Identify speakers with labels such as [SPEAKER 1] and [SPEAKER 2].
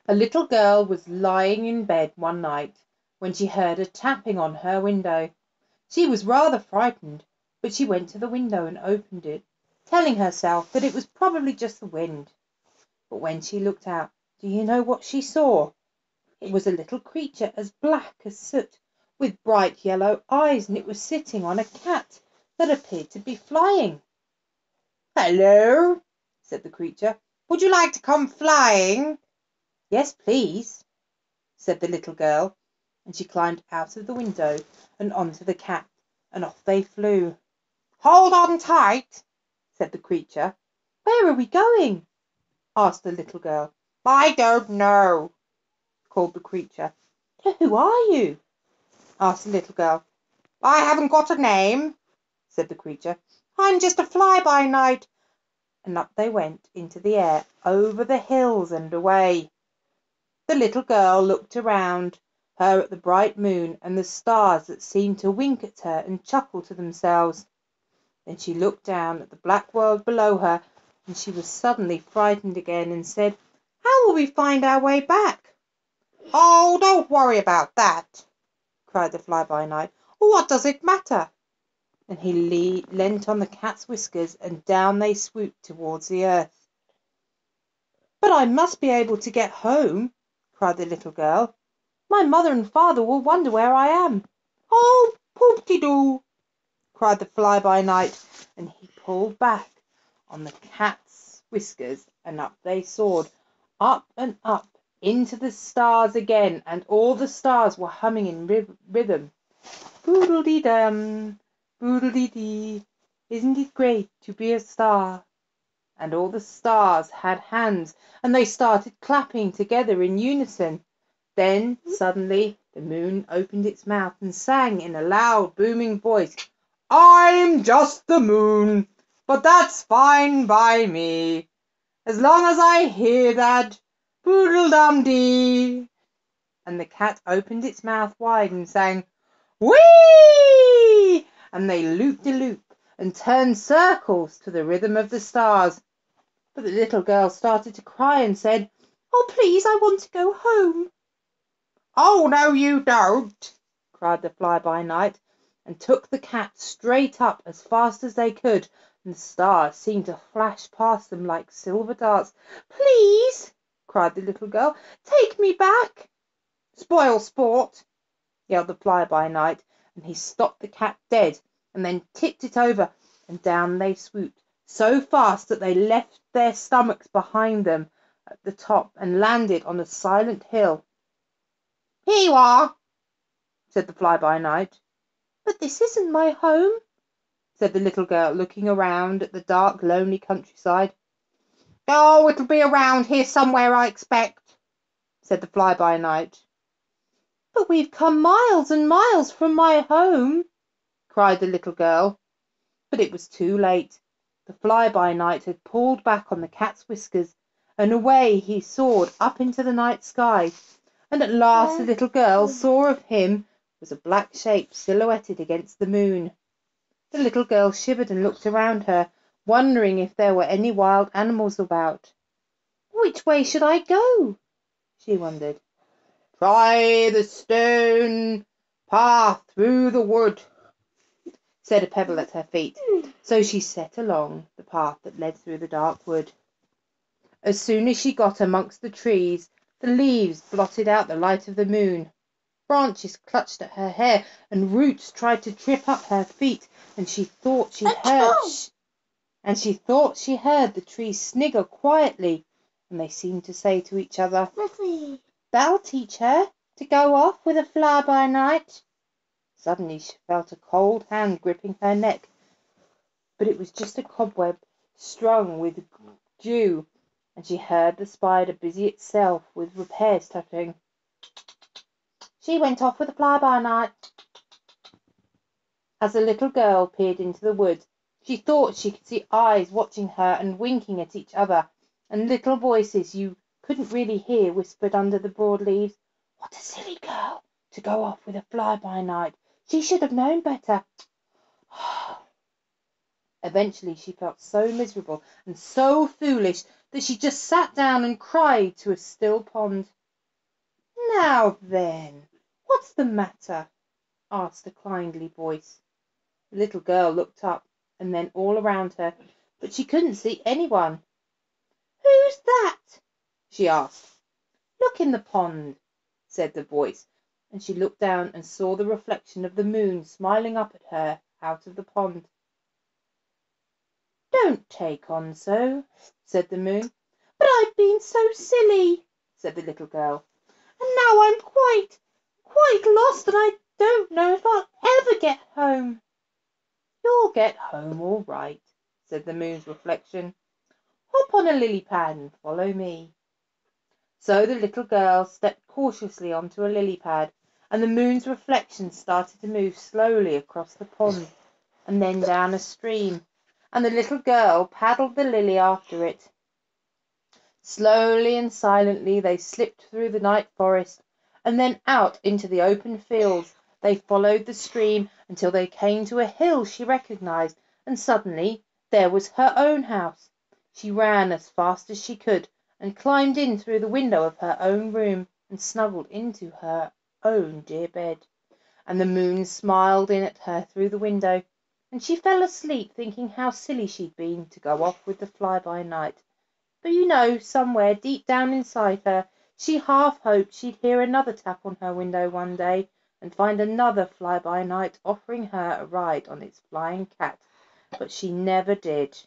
[SPEAKER 1] A little girl was lying in bed one night when she heard a tapping on her window. She was rather frightened, but she went to the window and opened it, telling herself that it was probably just the wind. But when she looked out, do you know what she saw? It was a little creature as black as soot, with bright yellow eyes, and it was sitting on a cat that appeared to be flying. "Hello," said the creature. "Would you like to come flying?" "Yes, please," said the little girl, and she climbed out of the window and onto the cat, and off they flew. "Hold on tight," said the creature. "Where are we going?" asked the little girl. "I don't know," called the creature. "Who are you?" asked the little girl. "I haven't got a name," said the creature. "I'm just a fly-by-night." And up they went into the air, over the hills and away. The little girl looked around her at the bright moon and the stars that seemed to wink at her and chuckle to themselves. Then she looked down at the black world below her, and she was suddenly frightened again and said, "How will we find our way back?" "Oh, don't worry about that," cried the fly-by-night. "What does it matter?" And he leant on the cat's whiskers, and down they swooped towards the earth. "But I must be able to get home," cried the little girl. "My mother and father will wonder where I am." "Oh, poop-de-doo!" cried the fly-by-night, and he pulled back on the cat's whiskers, and up they soared, up and up into the stars again, and all the stars were humming in rhythm. "Boodle-dee-dum, boodle-dee-dee, isn't it great to be a star?" And all the stars had hands, and they started clapping together in unison. Then suddenly the moon opened its mouth and sang in a loud booming voice, "I'm just the moon, but that's fine by me, as long as I hear that boodle-dum-dee." And the cat opened its mouth wide and sang, "Whee!" And they looped-de-loop and turned circles to the rhythm of the stars. But the little girl started to cry and said, "Oh, please, I want to go home." "Oh, no, you don't," cried the fly-by-night, and took the cat straight up as fast as they could, and the stars seemed to flash past them like silver darts. "Please," cried the little girl, "take me back." "Spoil sport," yelled the fly-by-night, and he stopped the cat dead, and then tipped it over, and down they swooped, so fast that they left their stomachs behind them at the top and landed on a silent hill. "Here you are," said the fly-by-night. "But this isn't my home," said the little girl, looking around at the dark, lonely countryside. "Oh, it'll be around here somewhere, I expect," said the fly-by-night. "But we've come miles and miles from my home," cried the little girl. But it was too late. The fly-by-night had pulled back on the cat's whiskers, and away he soared up into the night sky, and at last the little girl saw of him was a black shape silhouetted against the moon. The little girl shivered and looked around her, wondering if there were any wild animals about. "Which way should I go?" she wondered. "Try the stone path through the wood," said a pebble at her feet. So she set along the path that led through the dark wood. As soon as she got amongst the trees, the leaves blotted out the light of the moon. Branches clutched at her hair, and roots tried to trip up her feet, and she thought she heard the trees snigger quietly, and they seemed to say to each other, "That'll teach her to go off with a fly-by-night." Suddenly she felt a cold hand gripping her neck, but it was just a cobweb strung with dew, and she heard the spider busy itself with repairs tapping. "She went off with a fly-by-night." As the little girl peered into the wood, she thought she could see eyes watching her and winking at each other, and little voices you couldn't really hear whispered under the broad leaves, "What a silly girl to go off with a fly-by-night. She should have known better." Eventually she felt so miserable and so foolish that she just sat down and cried to a still pond. "Now then, what's the matter?" asked a kindly voice. The little girl looked up and then all around her, but she couldn't see anyone. "Who's that?" she asked. "Look in the pond," said the voice, and she looked down and saw the reflection of the moon smiling up at her out of the pond. "Don't take on so," said the moon. "But I've been so silly," said the little girl, "and now I'm quite lost, and I don't know if I'll ever get home." "You'll get home all right," said the moon's reflection. "Hop on a lily pad and follow me." So the little girl stepped cautiously onto a lily pad, and the moon's reflection started to move slowly across the pond and then down a stream, and the little girl paddled the lily after it. Slowly and silently they slipped through the night forest, and then out into the open fields. They followed the stream until they came to a hill she recognized, and suddenly there was her own house. She ran as fast as she could and climbed in through the window of her own room and snuggled into her own dear bed. And the moon smiled in at her through the window, and she fell asleep thinking how silly she'd been to go off with the fly-by-night. But somewhere deep down inside her, she half hoped she'd hear another tap on her window one day and find another fly-by-night offering her a ride on its flying cat. But she never did.